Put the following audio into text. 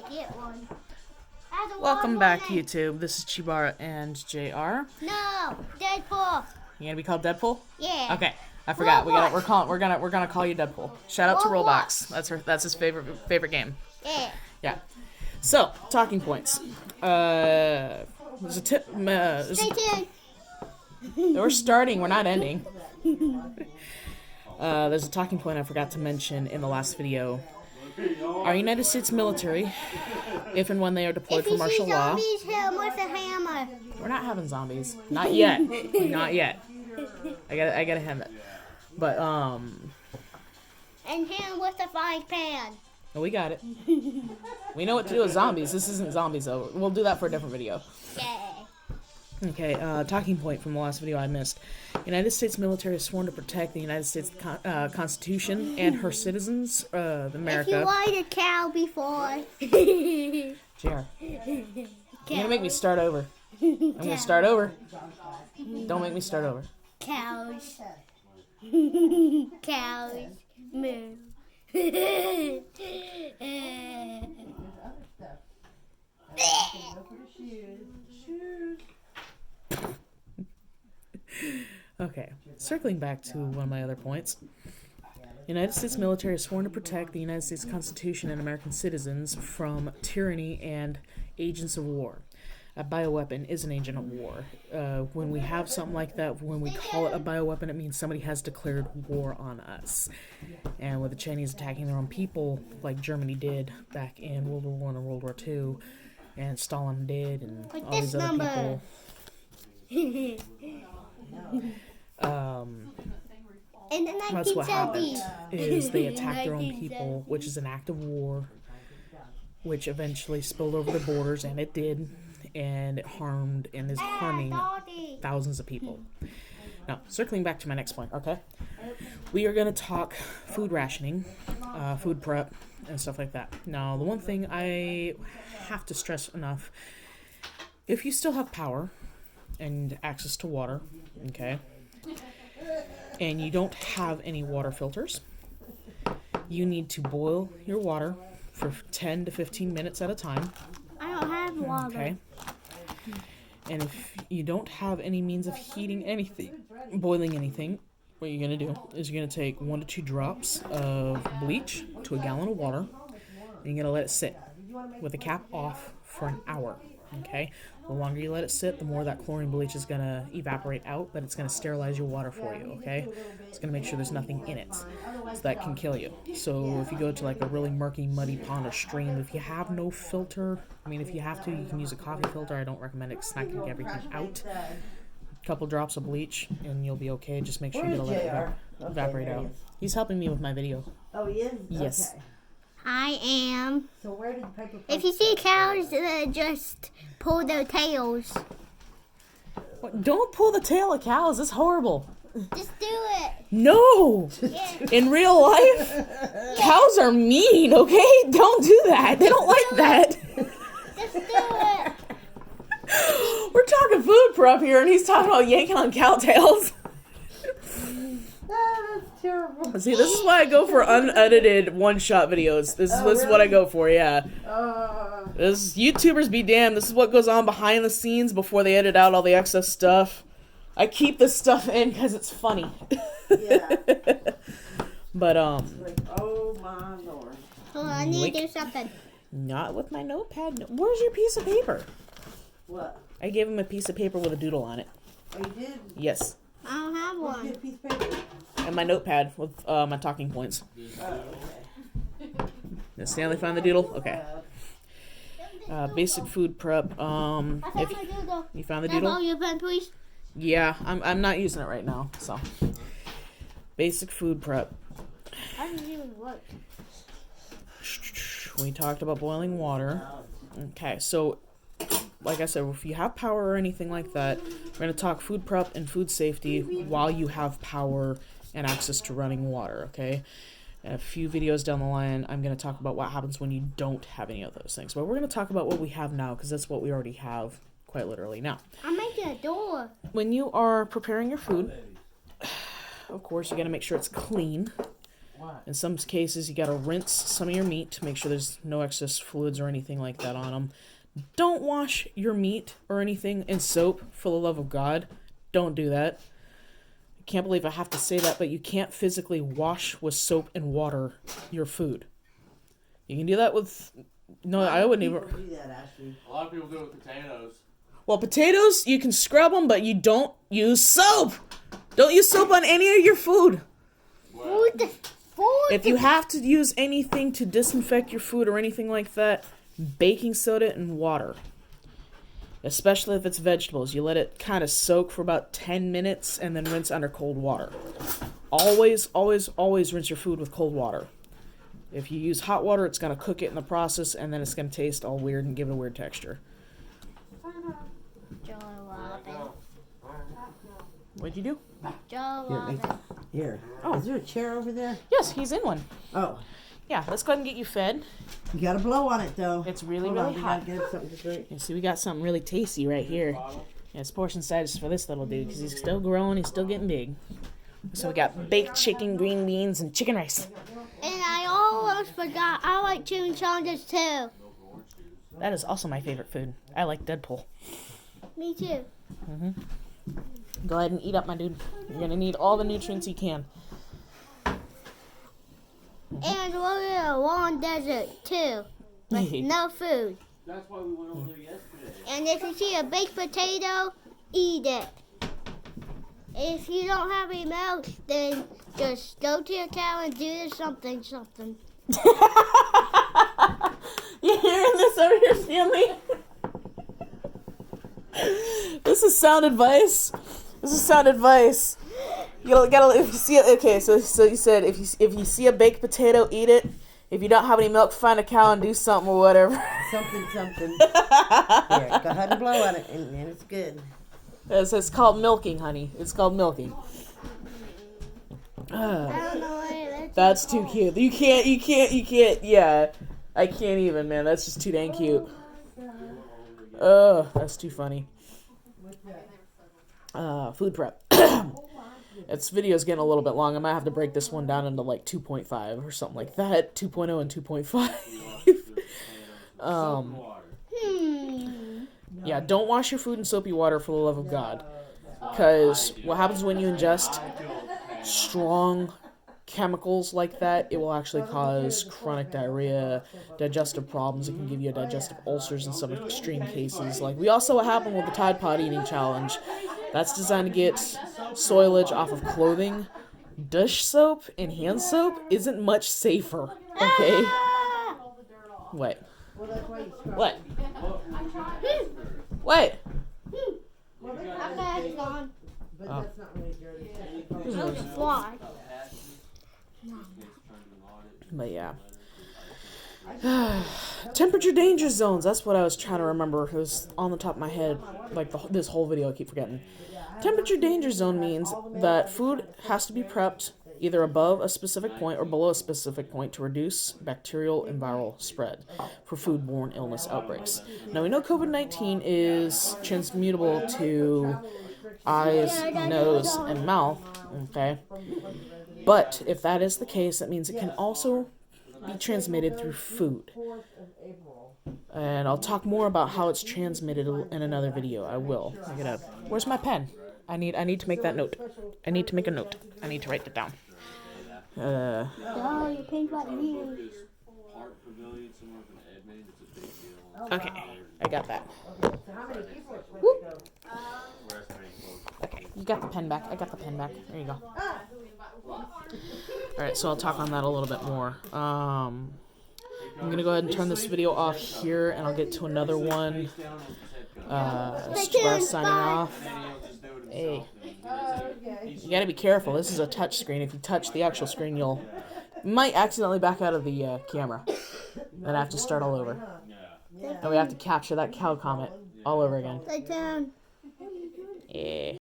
get one. Welcome back, YouTube. This is Chibara and JR. No, Deadpool. You gonna be called Deadpool? Yeah. Okay, I forgot. Roblox. We're gonna call you Deadpool. Shout out to Roblox. Roblox. That's his favorite game. Yeah. Yeah. So talking points. There's a tip. Stay tuned. We're starting. We're not ending. There's a talking point I forgot to mention in the last video. Our United States military, if and when they are deployed for martial law. If you see zombies, hit 'em with a hammer. We're not having zombies. Not yet. Not yet. I gotta have it. But And hit 'em with a frying pan. we got it. We know what to do with zombies. This isn't zombies though. We'll do that for a different video. Yeah. Okay, talking point from the last video I missed. United States military is sworn to protect the United States Constitution and her citizens, America. If you lied a cow before. JR, you're gonna make me start over. I'm gonna start over. Don't make me start over. Cows. Cows. Moo. Okay, circling back to one of my other points. United States military is sworn to protect the United States Constitution and American citizens from tyranny and agents of war. A bioweapon is an agent of war. When we have something like that, when we call it a bioweapon, it means somebody has declared war on us. And with the Chinese attacking their own people, like Germany did back in World War I and World War II, and Stalin did, and Like all this these other number. people. In the That's what 1970s. happened, is they attacked their own people, which is an act of war, which eventually spilled over the borders, and it did, and it harmed and is harming thousands of people. Now, circling back to my next point, okay? We are going to talk food rationing, food prep, and stuff like that. Now, the one thing I have to stress enough, if you still have power and access to water, okay, and you don't have any water filters, you need to boil your water for 10 to 15 minutes at a time. I don't have water. Okay. And if you don't have any means of heating anything, boiling anything, what you're going to do is you're going to take 1 to 2 drops of bleach to a gallon of water, and you're going to let it sit with the cap off for an hour. Okay? The longer you let it sit, the more that chlorine bleach is going to evaporate out, but it's going to sterilize your water for you, okay? It's going to make sure there's nothing in it, so that can kill you. So if you go to like a really murky, muddy pond or stream, if you have no filter, I mean, if you have to, you can use a coffee filter. I don't recommend it because it's not going to get everything out. A couple drops of bleach, and you'll be okay. Just make sure you let it evaporate out. He's helping me with my video. Oh, he is? Yes. Okay. I am. So where did the paper If you see cows, just pull their tails. What? Don't pull the tail of cows. It's horrible. Just do it. No! Yeah. In real life, cows are mean, okay? Don't do that. They don't like that. Just do it. We're talking food prep here, and he's talking about yanking on cow tails. Oh, that's terrible. See, this is why I go for unedited one-shot videos. This is what I go for, yeah. This YouTubers be damned. This is what goes on behind the scenes before they edit out all the excess stuff. I keep this stuff in because it's funny. Yeah. But, Like, oh my Lord. Hold on, I need to do something. not with my notepad. Where's your piece of paper? What? I gave him a piece of paper with a doodle on it. Oh, you did? Yes. I don't have What's one. your piece of paper? And my notepad with my talking points. Oh, okay. Did Stanley find the doodle? Okay. Basic food prep. I found If my doodle. you found the Can I borrow doodle? your pen, please? Yeah, I'm not using it right now. So, basic food prep. I didn't even work. We talked about boiling water. Okay, so like I said, if you have power or anything like that, we're going to talk food prep and food safety while you have power and access to running water, okay? And a few videos down the line, I'm going to talk about what happens when you don't have any of those things. But we're going to talk about what we have now, because that's what we already have, quite literally. Now, I'm making a door. when you are preparing your food, of course, you got to make sure it's clean. In some cases, you got to rinse some of your meat to make sure there's no excess fluids or anything like that on them. Don't wash your meat or anything in soap, for the love of God. Don't do that. I can't believe I have to say that, but you can't physically wash with soap and water your food. You can do that with... No, I wouldn't even... People do that, Ashley. A lot of people do it with potatoes. Well, potatoes, you can scrub them, but you don't use soap. Don't use soap on any of your food. If you have to use anything to disinfect your food or anything like that, baking soda and water. Especially if it's vegetables. You let it kind of soak for about 10 minutes and then rinse under cold water. Always, always, always rinse your food with cold water. If you use hot water, it's going to cook it in the process, and then it's going to taste all weird and give it a weird texture. What'd you do? Here. Oh, is there a chair over there? Yes, he's in one. Oh, Yeah, let's go ahead and get you fed. you gotta blow on it though. It's really, Hold really on, we hot. gotta get something to drink. You see, we got something really tasty right here. Yeah, it's portion size for this little dude because he's still growing, he's still getting big. So we got baked chicken, green beans, and chicken rice. And I almost forgot, I like chimichangas too. That is also my favorite food. I like Deadpool. Me too. Go ahead and eat up, my dude. You're gonna need all the nutrients you can. And we're in a long desert too, with no food. That's why we went over there yesterday. And if you see a baked potato, eat it. If you don't have any milk, then just go to your cow and do something. You hearing this over here, Stanley? This is sound advice. You gotta if you see it. Okay, so you said if you see a baked potato, eat it. If you don't have any milk, find a cow and do something or whatever. Something. Here, go ahead and blow on it, and it's good. It's called milking, honey. It's called milking. I don't know why That's too cute. You can't. Yeah, I can't even, man. That's just too dang cute. That's too funny. Food prep. This video's getting a little bit long. I might have to break this one down into like 2.5 or something like that. 2.0 and 2.5. Yeah, don't wash your food in soapy water for the love of God. Because what happens when you ingest strong chemicals like that, it will actually cause chronic diarrhea, digestive problems. It can give you digestive ulcers in some extreme cases. Like we also what happened with the Tide Pod eating challenge. That's designed to get soilage off of clothing. Dish soap and hand soap isn't much safer. Okay? Wait. What? Wait. it's gone. But that's not really dirty. No fly. But yeah. Temperature danger zones. That's what I was trying to remember. It was on the top of my head. Like this whole video, I keep forgetting. Temperature danger zone means that food has to be prepped either above a specific point or below a specific point to reduce bacterial and viral spread for foodborne illness outbreaks. Now we know COVID-19 is transmutable to eyes, nose, and mouth, okay? But if that is the case, that means it can also be transmitted through food. And I'll talk more about how it's transmitted in another video. I will. Look it up. Where's my pen? I need to make that note. I need to make a note. I need to write it down. No, your pen's right here. Okay, I got that. Okay, you got the pen back. I got the pen back. There you go. Alright, so I'll talk on that a little bit more. I'm going to go ahead and turn this video off here, and I'll get to another one. Express signing off. Hey. You gotta be careful. This is a touch screen. If you touch the actual screen, you might accidentally back out of the camera. Then I have to start all over. And we have to capture that cow comment all over again. Sit down. Yeah.